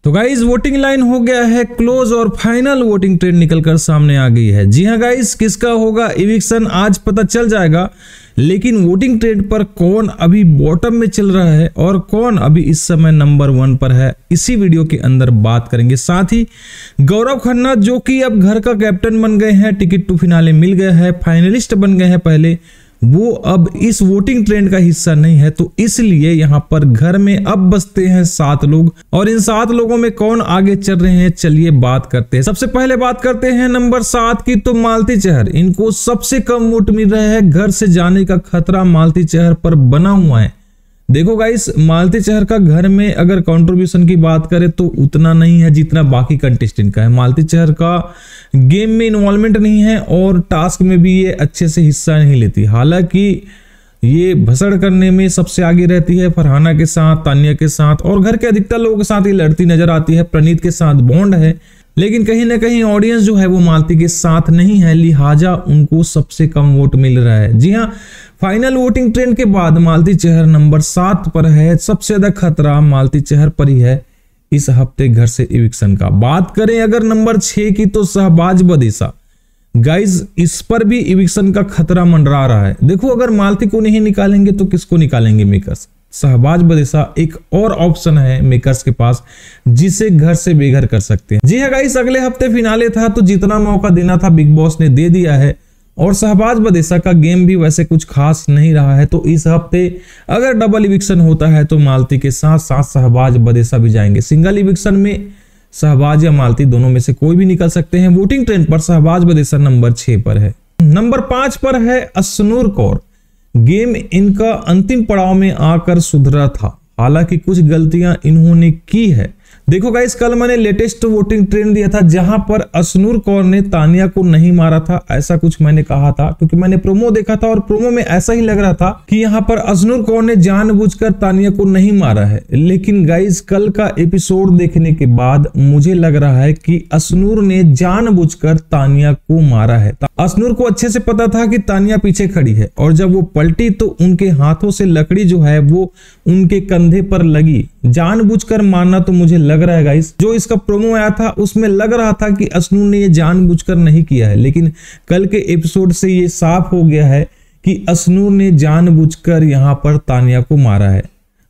तो guys voting line हो गया है क्लोज और फाइनल वोटिंग ट्रेंड निकलकर सामने आ गई है। जी हाँ गाइज, किसका होगा इविक्शन आज पता चल जाएगा, लेकिन वोटिंग ट्रेंड पर कौन अभी बॉटम में चल रहा है और कौन अभी इस समय नंबर 1 पर है, इसी वीडियो के अंदर बात करेंगे। साथ ही गौरव खन्ना जो कि अब घर का कैप्टन बन गए हैं, टिकट टू फिनाले मिल गया है, फाइनलिस्ट बन गए हैं पहले, वो अब इस वोटिंग ट्रेंड का हिस्सा नहीं है, तो इसलिए यहां पर घर में अब बचते हैं 7 लोग और इन 7 लोगों में कौन आगे चल रहे हैं, चलिए बात करते हैं। सबसे पहले बात करते हैं नंबर 7 की, तो मालती चहर। इनको सबसे कम वोट मिल रहे हैं, घर से जाने का खतरा मालती चहर पर बना हुआ है। देखो गाइस, मालती चहर का घर में अगर कंट्रीब्यूशन की बात करें तो उतना नहीं है जितना बाकी कंटेस्टेंट का है। मालती चहर का गेम में इन्वॉल्वमेंट नहीं है और टास्क में भी ये अच्छे से हिस्सा नहीं लेती। हालांकि ये भसड़ करने में सबसे आगे रहती है, फरहाना के साथ, तानिया के साथ और घर के अधिकतर लोगों के साथ ये लड़ती नजर आती है। प्रणीत के साथ बॉन्ड है, लेकिन कहीं ना कहीं ऑडियंस जो है वो मालती के साथ नहीं है, लिहाजा उनको सबसे कम वोट मिल रहा है। जी हाँ, फाइनल वोटिंग ट्रेंड के बाद मालती चहर नंबर 7 पर है। सबसे ज्यादा खतरा मालती चहर पर ही है इस हफ्ते घर से इविक्शन का। बात करें अगर नंबर 6 की, तो शहबाज बदेसा। गाइज इस पर भी इविक्शन का खतरा मंडरा रहा है। देखो, अगर मालती को नहीं निकालेंगे तो किसको निकालेंगे मेकर्स? शहबाज बदेसा एक और ऑप्शन है मेकर्स के पास जिसे घर से बेघर कर सकते हैं। जी हाँ गाइस, अगले हफ्ते फिनाले था तो जितना मौका देना था बिग बॉस ने दे दिया है और शहबाज बदेसा का गेम भी वैसे कुछ खास नहीं रहा है। तो इस हफ्ते अगर डबल इविक्शन होता है तो मालती के साथ साथ शहबाज बदेसा भी जाएंगे। सिंगल इविक्शन में शहबाज या मालती दोनों में से कोई भी निकल सकते हैं। वोटिंग ट्रेंड पर शहबाज बदेसा नंबर 6 पर है। नंबर 5 पर है अशनूर कौर। गेम इनका अंतिम पड़ाव में आकर सुधरा था, हालांकि कुछ गलतियां इन्होंने की है। देखो गाइस, कल मैंने लेटेस्ट वोटिंग ट्रेंड दिया था जहां पर अशनूर कौर ने तानिया को नहीं मारा था, ऐसा कुछ मैंने कहा था क्योंकि मैंने प्रोमो देखा था और प्रोमो में ऐसा ही लग रहा था कि यहां पर अशनूर कौर ने जानबूझकर तानिया को नहीं मारा है। लेकिन गाइस, कल का एपिसोड देखने के बाद मुझे लग रहा है कि अशनूर ने जानबूझकर तानिया को मारा है। अशनूर को अच्छे से पता था कि तानिया पीछे खड़ी है और जब वो पलटी तो उनके हाथों से लकड़ी जो है वो उनके कंधे पर लगी। जानबूझकर मारना तो मुझे लग रहा है गाइस, जो इसका प्रोमो आया था उसमें लग रहा था कि अशनूर ने ये जानबूझकर नहीं किया है, लेकिन कल के एपिसोड से ये साफ हो गया है कि अशनूर ने जानबूझकर यहाँ पर तानिया को मारा है।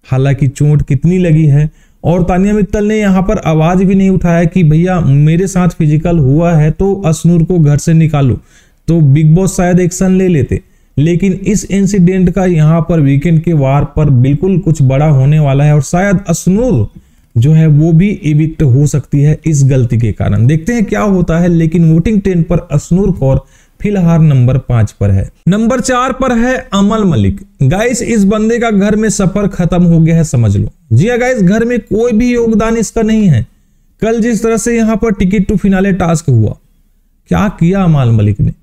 हालांकि चोट कितनी लगी है और तानिया मित्तल ने यहाँ पर आवाज भी नहीं उठाया कि भैया मेरे साथ फिजिकल हुआ है तो अशनूर को घर से निकालो, तो बिग बॉस शायद एक्शन ले लेते। लेकिन इस इंसिडेंट का यहाँ पर वीकेंड के वार पर बिल्कुल कुछ बड़ा होने वाला है और शायद अशनूर जो है वो भी इविक्ट हो सकती है इस गलती के कारण। देखते हैं क्या होता है, लेकिन वोटिंग ट्रेंड पर अशनूर कौर फिलहाल नंबर 5 पर है। नंबर 4 पर है अमल मलिक। गाइस, इस बंदे का घर में सफर खत्म हो गया है, समझ लो। जी हाँ गाइस, घर में कोई भी योगदान इसका नहीं है। कल जिस तरह से यहाँ पर टिकट टू फिनाले टास्क हुआ, क्या किया अमल मलिक ने?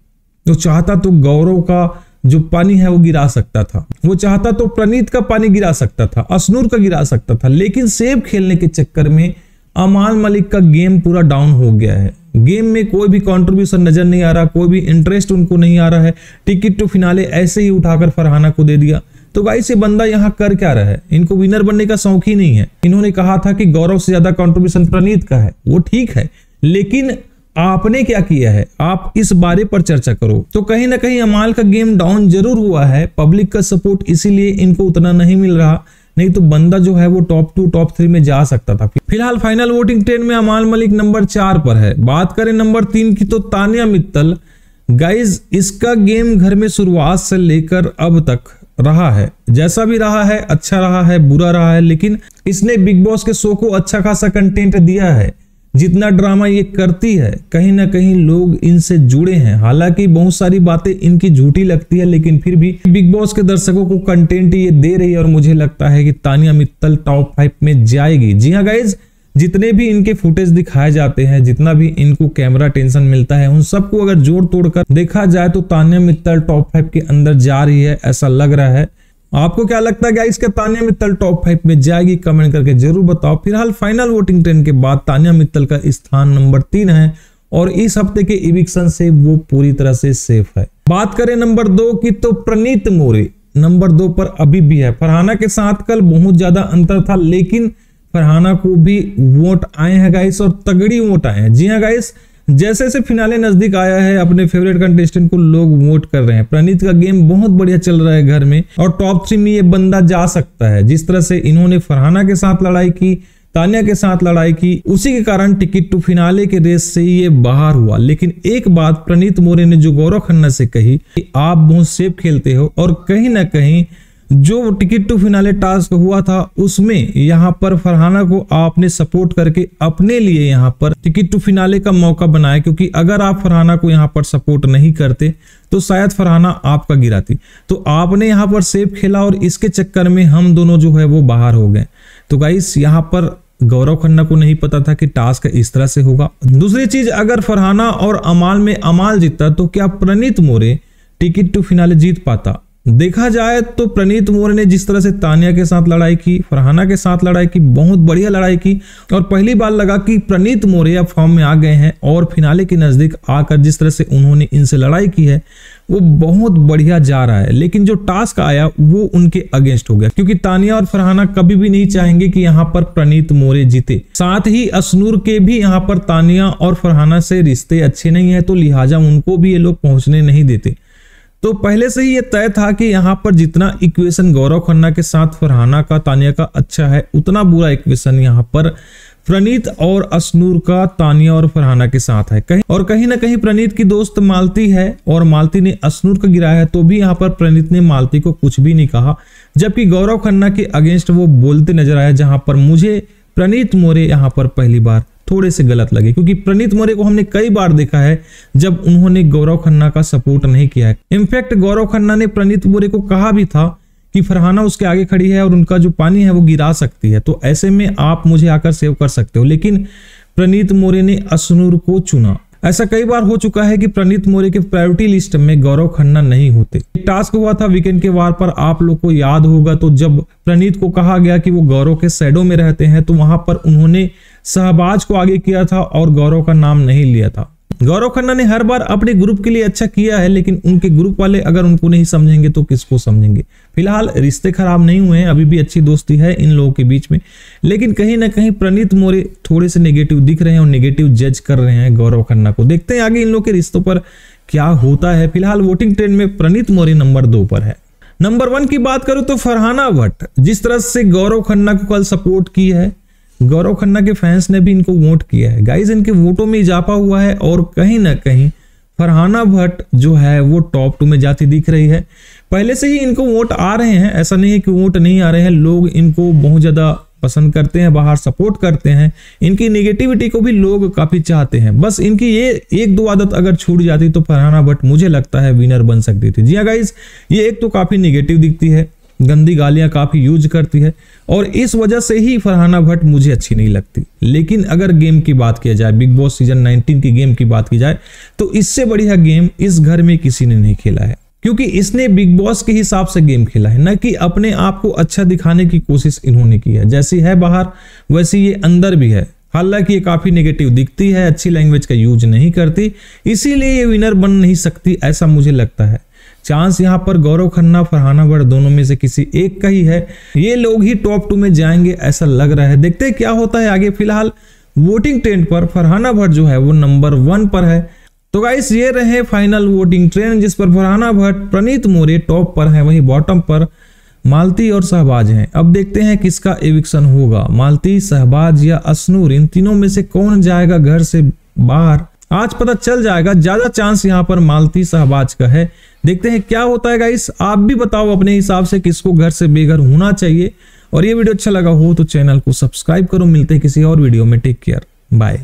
तो चाहता तो गौरव का जो पानी है वो गिरा सकता था, वो चाहता तो प्रणीत का पानी गिरा सकता था, अशनूर का गिरा सकता था, लेकिन सेब खेलने के चक्कर में अमल मलिक का गेम पूरा डाउन हो गया है। गेम में कोई भी कंट्रीब्यूशन नजर नहीं आ रहा, कोई भी इंटरेस्ट उनको नहीं आ रहा है। टिकट टू फिनाले ऐसे ही उठाकर फरहाना को दे दिया। तो गाइस, ये बंदा यहाँ कर क्या रहा है? इनको विनर बनने का शौक ही नहीं है। इन्होंने कहा था कि गौरव से ज्यादा कंट्रीब्यूशन प्रणीत का है, वो ठीक है, लेकिन आपने क्या किया है, आप इस बारे पर चर्चा करो। तो कहीं ना कहीं अमाल का गेम डाउन जरूर हुआ है, पब्लिक का सपोर्ट इसीलिए इनको उतना नहीं मिल रहा, नहीं तो बंदा जो है वो टॉप 2 टॉप 3 में जा सकता था। फिलहाल फाइनल वोटिंग ट्रेंड में अमल मलिक नंबर 4 पर है। बात करें नंबर 3 की, तो तानिया मित्तल। गाइज, इसका गेम घर में शुरुआत से लेकर अब तक रहा है, जैसा भी रहा है, अच्छा रहा है, बुरा रहा है, लेकिन इसने बिग बॉस के शो को अच्छा खासा कंटेंट दिया है। जितना ड्रामा ये करती है, कहीं ना कहीं लोग इनसे जुड़े हैं। हालांकि बहुत सारी बातें इनकी झूठी लगती है, लेकिन फिर भी बिग बॉस के दर्शकों को कंटेंट ये दे रही है और मुझे लगता है कि तानिया मित्तल टॉप 5 में जाएगी। जी हाँ गाइज, जितने भी इनके फुटेज दिखाए जाते हैं, जितना भी इनको कैमरा टेंशन मिलता है, उन सबको अगर जोड़ तोड़ कर देखा जाए तो तानिया मित्तल टॉप 5 के अंदर जा रही है, ऐसा लग रहा है। आपको क्या लगता है गाइस, क्या तानिया मित्तल टॉप 5 में जाएगी? कमेंट करके जरूर बताओ। फिलहाल फाइनल वोटिंग ट्रेंड के बाद तानिया मित्तल का स्थान नंबर 3 है और इस हफ्ते के इविक्शन से वो पूरी तरह से सेफ है। बात करें नंबर 2 की, तो प्रणीत मोरे नंबर 2 पर अभी भी है। फरहाना के साथ कल बहुत ज्यादा अंतर था, लेकिन फरहाना को भी वोट आए हैं गाइस, और तगड़ी वोट आए हैं। जी हाँ गाइस, जैसे जैसे फिनाले नजदीक आया है अपने फेवरेट कंटेस्टेंट को लोग वोट कर रहे हैं। प्रणीत का गेम बहुत बढ़िया चल रहा है घर में, और टॉप 3 में ये बंदा जा सकता है। जिस तरह से इन्होंने फरहाना के साथ लड़ाई की, तानिया के साथ लड़ाई की, उसी के कारण टिकट टू फिनाले के रेस से ये बाहर हुआ। लेकिन एक बात प्रणीत मोरे ने जो गौरव खन्ना से कही कि आप बहुत सेफ खेलते हो, और कहीं ना कहीं जो टिकट टू फिनाले टास्क हुआ था उसमें यहाँ पर फरहाना को आपने सपोर्ट करके अपने लिए यहाँ पर टिकट टू फिनाले का मौका बनाया, क्योंकि अगर आप फरहाना को यहाँ पर सपोर्ट नहीं करते तो शायद फरहाना आपका गिराती। तो आपने यहाँ पर सेफ खेला, और इसके चक्कर में हम दोनों जो है वो बाहर हो गए। तो गाइस यहाँ पर गौरव खन्ना को नहीं पता था कि टास्क इस तरह से होगा। दूसरी चीज, अगर फरहाना और अमाल में अमाल जीतता तो क्या प्रणीत मोरे टिकट टू फिनाले जीत पाता? देखा जाए तो प्रणीत मोरे ने जिस तरह से तानिया के साथ लड़ाई की, फरहाना के साथ लड़ाई की, बहुत बढ़िया लड़ाई की, और पहली बार लगा कि प्रणीत मोरे अब फॉर्म में आ गए हैं, और फिनाले के नजदीक आकर जिस तरह से उन्होंने इनसे लड़ाई की है वो बहुत बढ़िया जा रहा है। लेकिन जो टास्क आया वो उनके अगेंस्ट हो गया, क्योंकि तानिया और फरहाना कभी भी नहीं चाहेंगे कि यहाँ पर प्रणीत मोरे जीते। साथ ही असनूर के भी यहाँ पर तानिया और फरहाना से रिश्ते अच्छे नहीं है, तो लिहाजा उनको भी ये लोग पहुंचने नहीं देते। तो पहले से ही ये तय था कि यहाँ पर जितना इक्वेशन गौरव खन्ना के साथ फरहाना का, तानिया का अच्छा है, उतना बुरा इक्वेशन यहाँ पर प्रणीत और असनूर का तानिया और फरहाना के साथ है। कहीं ना कहीं प्रणीत की दोस्त मालती है, और मालती ने असनूर को गिराया है, तो भी यहाँ पर प्रणीत ने मालती को कुछ भी नहीं कहा, जबकि गौरव खन्ना के अगेंस्ट वो बोलते नजर आए, जहां पर मुझे प्रणीत मोरे यहाँ पर पहली बार थोड़े से गलत लगे, क्योंकि प्रणीत मोरे को हमने कई बार देखा है जब उन्होंने गौरव खन्ना का सपोर्ट नहीं किया है। इनफैक्ट गौरव खन्ना ने प्रणीत मोरे को कहा भी था कि फरहाना उसके आगे खड़ी है और उनका जो पानी है वो गिरा सकती है, तो ऐसे में आप मुझे आकर सेव कर सकते हो। लेकिन प्रणीत मोरे ने असनूर को चुना। ऐसा कई बार हो चुका है कि प्रणीत मोरे के प्रायोरिटी लिस्ट में गौरव खन्ना नहीं होते। टास्क हुआ था वीकेंड के वार पर, आप लोग को याद होगा, तो जब प्रणीत को कहा गया कि वो गौरव के शैडो में रहते हैं, तो वहां पर उन्होंने शहबाज को आगे किया था और गौरव का नाम नहीं लिया था। गौरव खन्ना ने हर बार अपने ग्रुप के लिए अच्छा किया है, लेकिन उनके ग्रुप वाले अगर उनको नहीं समझेंगे तो किसको समझेंगे। फिलहाल रिश्ते खराब नहीं हुए हैं, अभी भी अच्छी दोस्ती है इन लोगों के बीच में, लेकिन कहीं ना कहीं प्रणीत मोरे थोड़े से नेगेटिव दिख रहे हैं और नेगेटिव जज कर रहे हैं गौरव खन्ना को। देखते हैं आगे इन लोगों के रिश्तों पर क्या होता है। फिलहाल वोटिंग ट्रेंड में प्रणीत मोरे नंबर 2 पर है। नंबर 1 की बात करूं तो फरहाना भट्ट, जिस तरह से गौरव खन्ना को कल सपोर्ट की है, गौरव खन्ना के फैंस ने भी इनको वोट किया है। गाइस, इनके वोटों में इजाफा हुआ है, और कहीं ना कहीं फरहाना भट्ट जो है वो टॉप 2 में जाती दिख रही है। पहले से ही इनको वोट आ रहे हैं, ऐसा नहीं है कि वोट नहीं आ रहे हैं, लोग इनको बहुत ज्यादा पसंद करते हैं, बाहर सपोर्ट करते हैं, इनकी नेगेटिविटी को भी लोग काफी चाहते हैं। बस इनकी ये 1-2 आदत अगर छूट जाती तो फरहाना भट्ट मुझे लगता है विनर बन सकती थी। जी हाँ गाइस, ये एक तो काफी नेगेटिव दिखती है, गंदी गालियां काफी यूज करती है, और इस वजह से ही फरहाना भट्ट मुझे अच्छी नहीं लगती। लेकिन अगर गेम की बात किया जाए, बिग बॉस सीजन 19 की गेम की बात की जाए, तो इससे बढ़िया गेम इस घर में किसी ने नहीं खेला है, क्योंकि इसने बिग बॉस के हिसाब से गेम खेला है, न कि अपने आप को अच्छा दिखाने की कोशिश इन्होंने की है। जैसी है बाहर वैसी ये अंदर भी है। हालांकि ये काफी नेगेटिव दिखती है, अच्छी लैंग्वेज का यूज नहीं करती, इसीलिए ये विनर बन नहीं सकती, ऐसा मुझे लगता है। चांस यहाँ पर गौरव खन्ना, फरहाना भट्ट दोनों में से किसी एक का ही है। ये लोग ही टॉप 2 में जाएंगे ऐसा लग रहा है। देखते हैं क्या होता है आगे। फिलहाल वोटिंग ट्रेंड पर फरहाना भट्ट जो है वो नंबर 1 पर है। तो गाइस, ये रहे फाइनल वोटिंग ट्रेंड, जिस पर फरहाना भट्ट, प्रणीत मोरे टॉप पर है, वहीं बॉटम पर मालती और शहबाज हैं। अब देखते हैं किसका एविक्शन होगा, मालती, शहबाज या असनूर। इन तीनों में से कौन जाएगा घर से बाहर, आज पता चल जाएगा। ज्यादा चांस यहाँ पर मालती शहबाज का है। देखते हैं क्या होता है गाइस। आप भी बताओ अपने हिसाब से किसको घर से बेघर होना चाहिए। और ये वीडियो अच्छा लगा हो तो चैनल को सब्सक्राइब करो। मिलते हैं किसी और वीडियो में। Take care, bye.